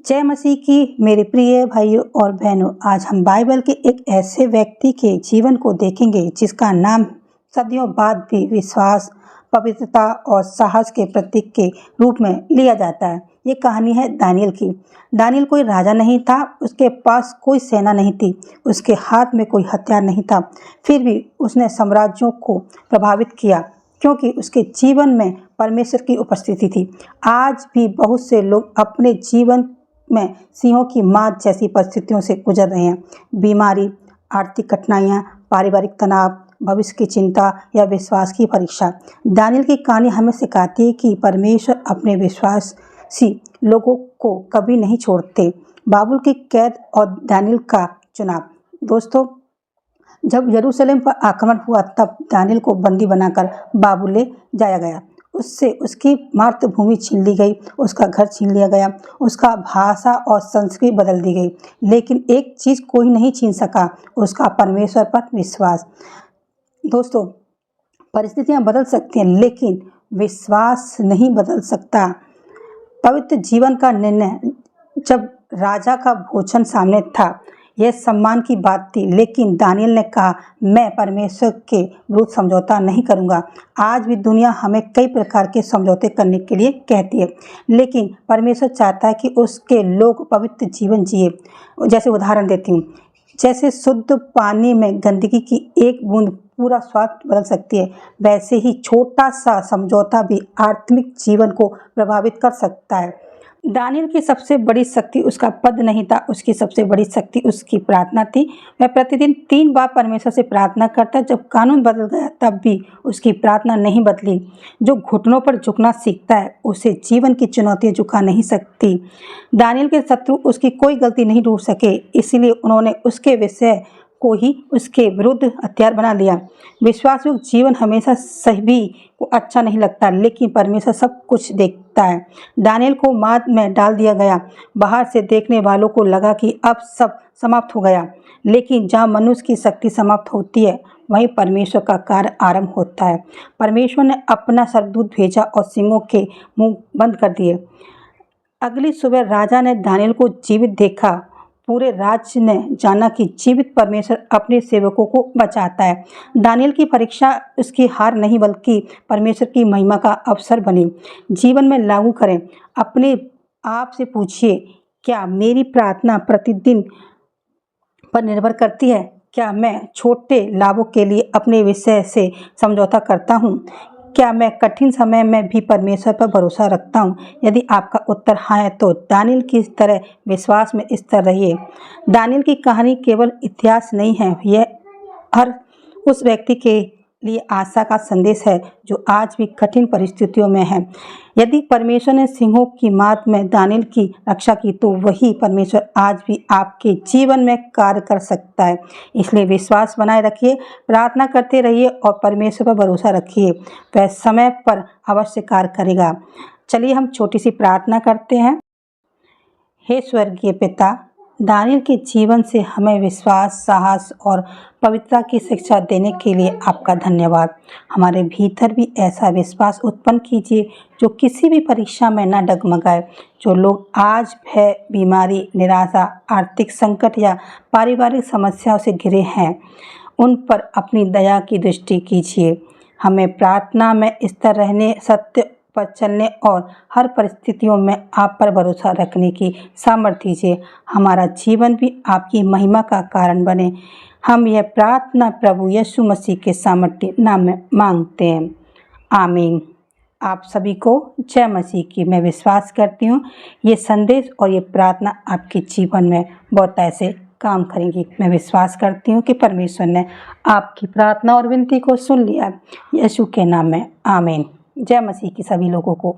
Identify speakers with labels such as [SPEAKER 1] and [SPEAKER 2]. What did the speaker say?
[SPEAKER 1] जय मसीह की मेरे प्रिय भाइयों और बहनों। आज हम बाइबल के एक ऐसे व्यक्ति के जीवन को देखेंगे जिसका नाम सदियों बाद भी विश्वास, पवित्रता और साहस के प्रतीक के रूप में लिया जाता है। ये कहानी है दानियल की। दानियल कोई राजा नहीं था, उसके पास कोई सेना नहीं थी, उसके हाथ में कोई हथियार नहीं था। फिर भी उसने साम्राज्यों को प्रभावित किया क्योंकि उसके जीवन में परमेश्वर की उपस्थिति थी। आज भी बहुत से लोग अपने जीवन में सिंहों की मात जैसी परिस्थितियों से गुजर रहे हैं। बीमारी, आर्थिक कठिनाइयाँ, पारिवारिक तनाव, भविष्य की चिंता या विश्वास की परीक्षा। दानियल की कहानी हमें सिखाती है कि परमेश्वर अपने विश्वासी लोगों को कभी नहीं छोड़ते। बाबुल की कैद और दानियल का चुनाव। दोस्तों, जब यरूशलेम पर आक्रमण हुआ तब दानियल को बंदी बनाकर बाबुल ले जाया गया। उससे उसकी मातृभूमि छीन ली गई, उसका घर छीन लिया गया, उसका भाषा और संस्कृति बदल दी गई। लेकिन एक चीज़ कोई नहीं छीन सका, उसका परमेश्वर पर विश्वास। दोस्तों, परिस्थितियां बदल सकती हैं लेकिन विश्वास नहीं बदल सकता। पवित्र जीवन का निर्णय। जब राजा का भोजन सामने था, यह सम्मान की बात थी, लेकिन दानियल ने कहा, मैं परमेश्वर के विरुद्ध समझौता नहीं करूंगा। आज भी दुनिया हमें कई प्रकार के समझौते करने के लिए कहती है, लेकिन परमेश्वर चाहता है कि उसके लोग पवित्र जीवन जिए। जैसे उदाहरण देती हूँ, जैसे शुद्ध पानी में गंदगी की एक बूंद पूरा स्वाद बदल सकती है, वैसे ही छोटा सा समझौता भी आत्मिक जीवन को प्रभावित कर सकता है। दानियल की सबसे बड़ी शक्ति उसका पद नहीं था, उसकी सबसे बड़ी शक्ति उसकी प्रार्थना थी। वह प्रतिदिन 3 बार परमेश्वर से प्रार्थना करता। जब कानून बदल गया तब भी उसकी प्रार्थना नहीं बदली। जो घुटनों पर झुकना सीखता है उसे जीवन की चुनौतियां झुका नहीं सकती। दानियल के शत्रु उसकी कोई गलती नहीं ढूंढ सके, इसलिए उन्होंने उसके विषय को ही उसके विरुद्ध हथियार बना लिया। विश्वासयुक्त जीवन हमेशा सभी को अच्छा नहीं लगता, लेकिन परमेश्वर सब कुछ देखता है। दानियल को मार में डाल दिया गया। बाहर से देखने वालों को लगा कि अब सब समाप्त हो गया, लेकिन जहाँ मनुष्य की शक्ति समाप्त होती है वहीं परमेश्वर का कार्य आरंभ होता है। परमेश्वर ने अपना स्वर्गदूत भेजा और सिंहों के मुंह बंद कर दिए। अगली सुबह राजा ने दानियल को जीवित देखा। पूरे राज्य ने जाना कि जीवित परमेश्वर अपने सेवकों को बचाता है। दानियल की परीक्षा उसकी हार नहीं बल्कि परमेश्वर की महिमा का अवसर बनी। जीवन में लागू करें। अपने आप से पूछिए, क्या मेरी प्रार्थना प्रतिदिन पर निर्भर करती है? क्या मैं छोटे लाभों के लिए अपने विषय से समझौता करता हूँ? क्या मैं कठिन समय में भी परमेश्वर पर भरोसा रखता हूँ? यदि आपका उत्तर हाँ है तो दानियल की तरह विश्वास में स्थिर रहिए। दानियल की कहानी केवल इतिहास नहीं है, यह हर उस व्यक्ति के लिए आशा का संदेश है जो आज भी कठिन परिस्थितियों में है। यदि परमेश्वर ने सिंहों की मात में दानियल की रक्षा की तो वही परमेश्वर आज भी आपके जीवन में कार्य कर सकता है। इसलिए विश्वास बनाए रखिए, प्रार्थना करते रहिए और परमेश्वर पर भरोसा रखिए। वह समय पर अवश्य कार्य करेगा। चलिए हम छोटी सी प्रार्थना करते हैं। हे स्वर्गीय पिता, दानियल के जीवन से हमें विश्वास, साहस और पवित्रता की शिक्षा देने के लिए आपका धन्यवाद। हमारे भीतर भी ऐसा विश्वास उत्पन्न कीजिए जो किसी भी परीक्षा में न डगमगाए। जो लोग आज भय, बीमारी, निराशा, आर्थिक संकट या पारिवारिक समस्याओं से घिरे हैं, उन पर अपनी दया की दृष्टि कीजिए। हमें प्रार्थना में स्थिर रहने, सत्य पर चलने और हर परिस्थितियों में आप पर भरोसा रखने की सामर्थ्य दीजिए। हमारा जीवन भी आपकी महिमा का कारण बने। हम यह प्रार्थना प्रभु यीशु मसीह के सामर्थ्य नाम में मांगते हैं, आमीन। आप सभी को जय मसीह की। मैं विश्वास करती हूँ ये संदेश और ये प्रार्थना आपके जीवन में बहुत ऐसे काम करेंगी। मैं विश्वास करती हूँ कि परमेश्वर ने आपकी प्रार्थना और विनती को सुन लिया। यीशु के नाम में आमीन। जय मसीह की सभी लोगों को।